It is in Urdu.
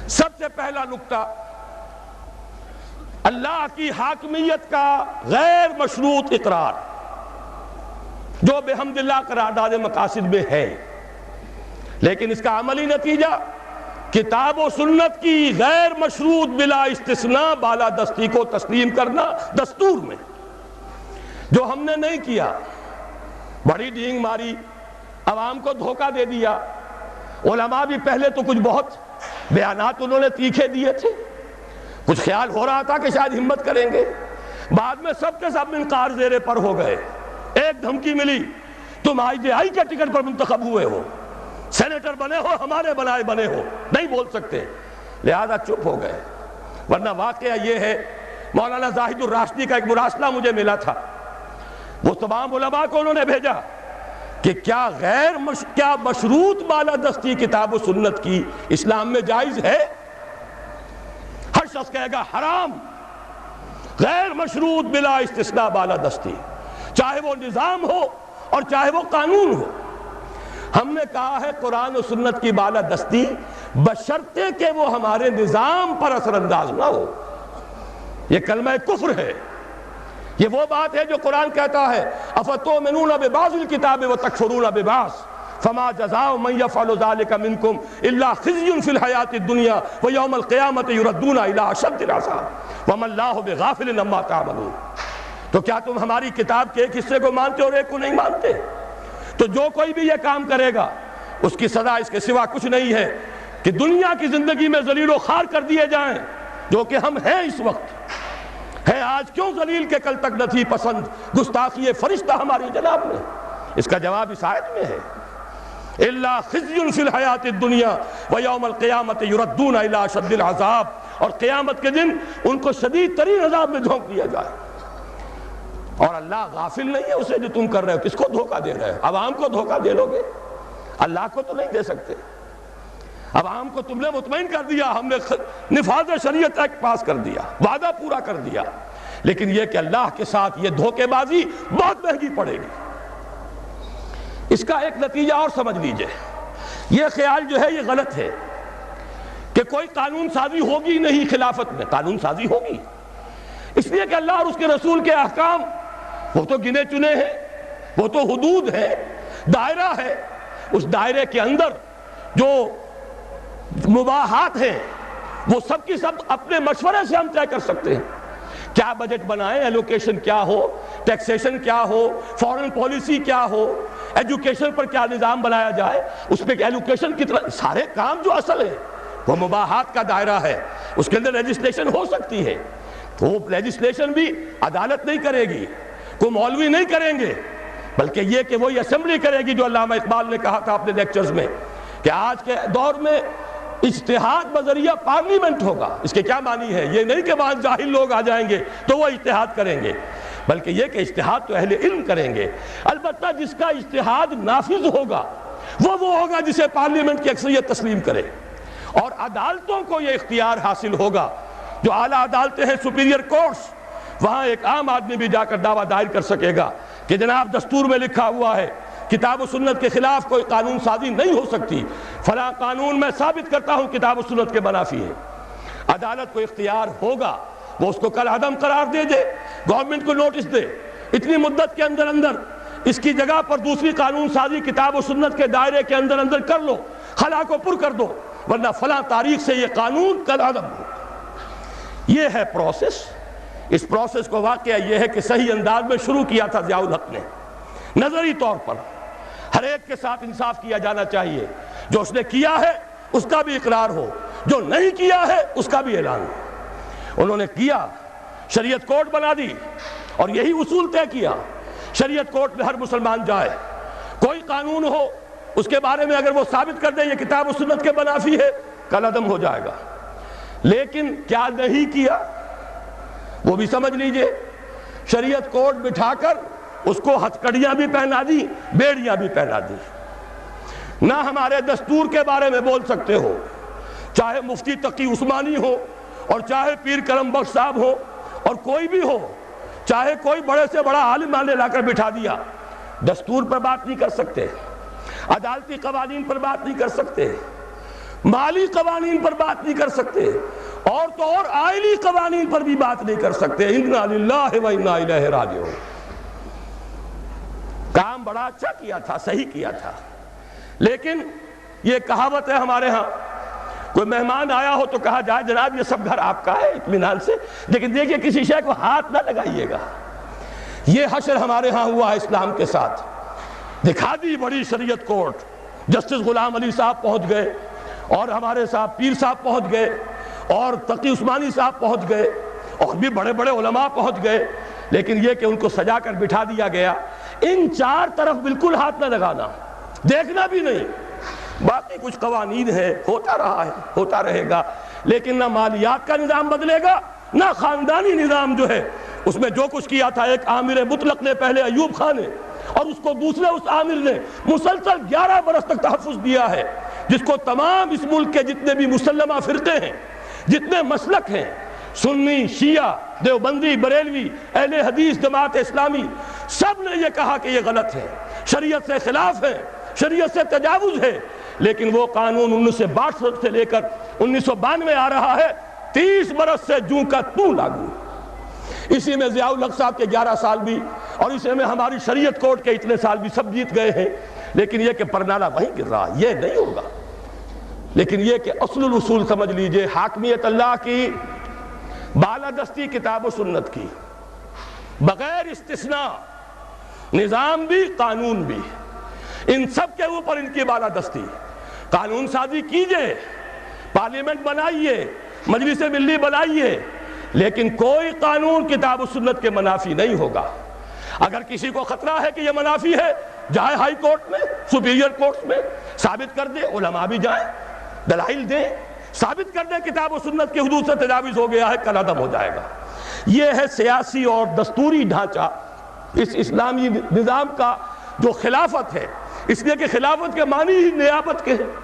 سب سے پہلا نکتہ، اللہ کی حاکمیت کا غیر مشروط اقرار جو بحمد اللہ قرارداد مقاصد میں ہے، لیکن اس کا عملی نتیجہ کتاب و سنت کی غیر مشروط بلا استثناء بالادستی کو تسلیم کرنا دستور میں، جو ہم نے نہیں کیا۔ بڑی ڈینگ ماری، عوام کو دھوکہ دے دیا۔ علماء بھی پہلے تو کچھ بہت بیانات انہوں نے تیکھے دیے تھے، کچھ خیال ہو رہا تھا کہ شاید ہمت کریں گے، بعد میں سب کے سب منقار زیر پر ہو گئے۔ ایک دھمکی ملی، تم IJI کے ٹکٹ پر منتخب ہوئے ہو، سینیٹر بنے ہو، ہمارے بنے ہو، نہیں بول سکتے، لہذا چپ ہو گئے۔ ورنہ واقعہ یہ ہے، مولانا زاہد الراشدی کا ایک مراسلہ مجھے ملا تھا، وہ تمام علماء کو انہوں نے بھیجا کہ کیا مشروط بالادستی کتاب و سنت کی اسلام میں جائز ہے؟ ہر شخص کہے گا حرام، غیر مشروط بلا استثناء بالادستی، چاہے وہ نظام ہو اور چاہے وہ قانون ہو۔ ہم نے کہا ہے قرآن و سنت کی بالادستی بشرطے کہ وہ ہمارے نظام پر اثر انداز نہ ہو۔ یہ کلمہ کفر ہے، یہ وہ بات ہے جو قرآن کہتا ہے افتؤمنون ببعض الکتاب وتکفرون ببعض فما جزاء من يفعل ذلك منكم الا خزي في الحياة الدنيا ويوم القيامة يردون الى اشد العذاب وما الله بغافل عما تعملون۔ تو کیا تم ہماری کتاب کے ایک حصے کو مانتے اور ایک کو نہیں مانتے؟ تو جو کوئی بھی یہ کام کرے گا اس کی سزا اس کے سوا کچھ نہیں ہے کہ دنیا کی زندگی میں ذلیل و خوار کر دیے جائیں، جو کہ ہم ہیں اس وقت ہے۔ آج کیوں ذلیل کے کل تک نہ تھی پسند گستاخی فرشتہ ہماری جناب میں؟ اس کا جواب اس آیت میں ہے، الا خزي في الحیات الدنیا ویوم القیامت یردون الی اشد العذاب، اور قیامت کے دن ان کو شدید ترین عذاب میں جھونک دیا جائے۔ اور اللہ غافل نہیں ہے اسے جو تم کر رہے ہو۔ کس کو دھوکہ دے رہے ہو؟ عوام کو دھوکہ دے لو گے؟ اللہ کو تو نہیں دے سکتے۔ عوام کو تم نے مطمئن کر دیا، ہم نے نفاذ شریعت ایکٹ پاس کر دیا، وعدہ پورا کر دیا، لیکن یہ کہ اللہ کے ساتھ یہ دھوکے بازی بہت مہنگی پڑے گی۔ اس کا ایک نتیجہ اور سمجھ لیجئے، یہ خیال جو ہے یہ غلط ہے کہ کوئی قانون سازی ہوگی نہیں خلافت میں۔ قانون سازی ہوگی، اس لیے کہ اللہ اور اس کے رسول کے احکام وہ تو گنے چنے ہیں، وہ تو حدود ہے، دائرہ ہے، اس دائرے کے اندر جو مباحات ہیں وہ سب کی سب اپنے مشورے سے ہم طے کر سکتے ہیں۔ کیا بجٹ بنائیں، ایلوکیشن کیا ہو، ٹیکسیشن کیا ہو، فورن پالیسی کیا ہو، ایجوکیشن پر کیا نظام بنایا جائے، اس پہ ایلوکیشن کی طرح سارے کام جو اصل ہے وہ مباحات کا دائرہ ہے، اس کے اندر لیجسلیشن ہو سکتی ہے۔ تو وہ لیجسلیشن بھی عدالت نہیں کرے گی، کوئی مولوی نہیں کریں گے، بلکہ یہ کہ وہی اسمبلی کرے گی جو علامہ اقبال نے کہا تھا اپنے لیکچرز میں کہ آج کے دور میں اجتہاد بذریعہ پارلیمنٹ ہوگا۔ اس کے کیا معنی ہے؟ یہ نہیں کہ وہاں جاہل لوگ آ جائیں گے تو وہ اجتہاد کریں گے، بلکہ یہ کہ اجتہاد تو اہل علم کریں گے۔ البتہ جس کا اجتہاد نافذ ہوگا وہ ہوگا جسے پارلیمنٹ کی اکثریت تسلیم کرے، اور عدالتوں کو یہ اختیار حاصل ہوگا، جو اعلیٰ عدالتیں ہیں سپیریئر کورٹس، وہاں ایک عام آدمی بھی جا کر دعویٰ دائر کر سکے گا کہ جناب دستور میں لکھا ہوا ہے کتاب و سنت کے خلاف کوئی قانون سازی نہیں ہو سکتی، فلاں قانون میں ثابت کرتا ہوں کتاب و سنت کے منافی ہے۔ عدالت کو اختیار ہوگا، وہ اس کو کل عدم قرار دے دے، گورنمنٹ کو نوٹس دے، اتنی مدت کے اندر اندر اس کی جگہ پر دوسری قانون سازی کتاب و سنت کے دائرے کے اندر اندر کر لو، خلا کو پر کر دو، ورنہ فلاں تاریخ سے یہ قانون کل عدم ہو۔ یہ ہے پروسیس۔ اس پروسیس کو واقعہ یہ ہے کہ صحیح انداز میں شروع کیا تھا ضیاء الحق نے، نظری طور پر ہر ایک کے ساتھ انصاف کیا جانا چاہیے، جو اس نے کیا ہے اس کا بھی اقرار ہو، جو نہیں کیا ہے اس کا بھی اعلان ہو۔ انہوں نے کیا، شریعت کوڈ بنا دی اور یہی اصول طے کیا، شریعت کوڈ میں ہر مسلمان جائے، کوئی قانون ہو اس کے بارے میں اگر وہ ثابت کر دیں یہ کتاب و سنت کے منافی ہے، کل عدم ہو جائے گا۔ لیکن کیا نہیں کیا وہ بھی سمجھ لیجئے، شریعت کوڈ بٹھا کر اس کو ہتھکڑیاں بھی پہنا دی، بیڑیاں بھی پہنا دی۔ نہ ہمارے دستور کے بارے میں بول سکتے ہو، چاہے مفتی تقی عثمانی ہو اور چاہے پیر کرم بخش صاحب ہو اور کوئی بھی ہو، چاہے کوئی بڑے سے بڑا عالم نے لا کر بٹھا دیا، دستور پر بات نہیں کر سکتے، عدالتی قوانین پر بات نہیں کر سکتے۔ مالی قوانین پر بات نہیں کر سکتے، اور تو اور آئلی قوانین پر بھی بات نہیں کر سکتے۔ انا للہ و انا الیہ راجعون۔ کام بڑا اچھا کیا تھا، صحیح کیا تھا، لیکن یہ کہاوت ہے ہمارے ہاں، کوئی مہمان آیا ہو تو کہا جائے جناب یہ سب گھر آپ کا ہے اطمینان سے، لیکن دیکھیے کسی شے کو ہاتھ نہ لگائیے گا۔ یہ حشر ہمارے ہاں ہوا ہے اسلام کے ساتھ، دکھا دی بڑی شریعت کورٹ، جسٹس غلام علی صاحب پہنچ گئے، اور ہمارے صاحب پیر صاحب پہنچ گئے، اور تقی عثمانی صاحب پہنچ گئے، اور بھی بڑے بڑے علماء پہنچ گئے، لیکن یہ کہ ان کو سجا کر بٹھا دیا گیا، ان چار طرف بالکل ہاتھ نہ لگانا، دیکھنا بھی نہیں۔ باقی کچھ قوانین ہے، ہوتا رہا ہے، ہوتا رہے گا، لیکن نہ مالیات کا نظام بدلے گا، نہ خاندانی نظام جو ہے اس میں جو کچھ کیا تھا ایک عامر مطلق نے پہلے ایوب خان نے، اور اس کو دوسرے اس عامر نے مسلسل 11 برس تک تحفظ دیا ہے، جس کو تمام اس ملک کے جتنے بھی مسلمہ فرقے ہیں، جتنے مسلک ہیں، سنی، شیعہ، دیوبندی، بریلوی، اہل حدیث، جماعت اسلامی، سب نے یہ کہا کہ یہ غلط ہے، شریعت سے خلاف ہے، شریعت سے تجاوز ہے، لیکن وہ قانون 1962 سے لے کر 1992 آ رہا ہے، 30 برس سے جوں کا توں لاگو۔ اسی میں ضیاء الحق صاحب کے 11 سال بھی، اور اسی میں ہماری شریعت کورٹ کے اتنے سال بھی سب جیت گئے ہیں، لیکن یہ کہ پرنالہ وہیں گر رہا، یہ نہیں ہوگا۔ لیکن یہ کہ اصل الاصول سمجھ لیجئے، حاکمیت اللہ کی، بالادستی کتاب و سنت کی، بغیر استثناء، نظام بھی قانون بھی، ان سب کے اوپر ان کی بالادستی۔ قانون سازی کیجئے، پارلیمنٹ بنائیے، مجلس ملی بنائیے، لیکن کوئی قانون کتاب و سنت کے منافی نہیں ہوگا۔ اگر کسی کو خطرہ ہے کہ یہ منافی ہے، جائے ہائی کورٹ میں، سپیریئر کورٹس میں، ثابت کر دے، علماء بھی جائیں، دلائل دیں، ثابت کر دیں کتاب و سنت کی حدود سے تجاوز ہو گیا ہے، کل عدم ہو جائے گا۔ یہ ہے سیاسی اور دستوری ڈھانچہ اس اسلامی نظام کا جو خلافت ہے، اس لیے کہ خلافت کے معنی ہی نیابت کے ہیں۔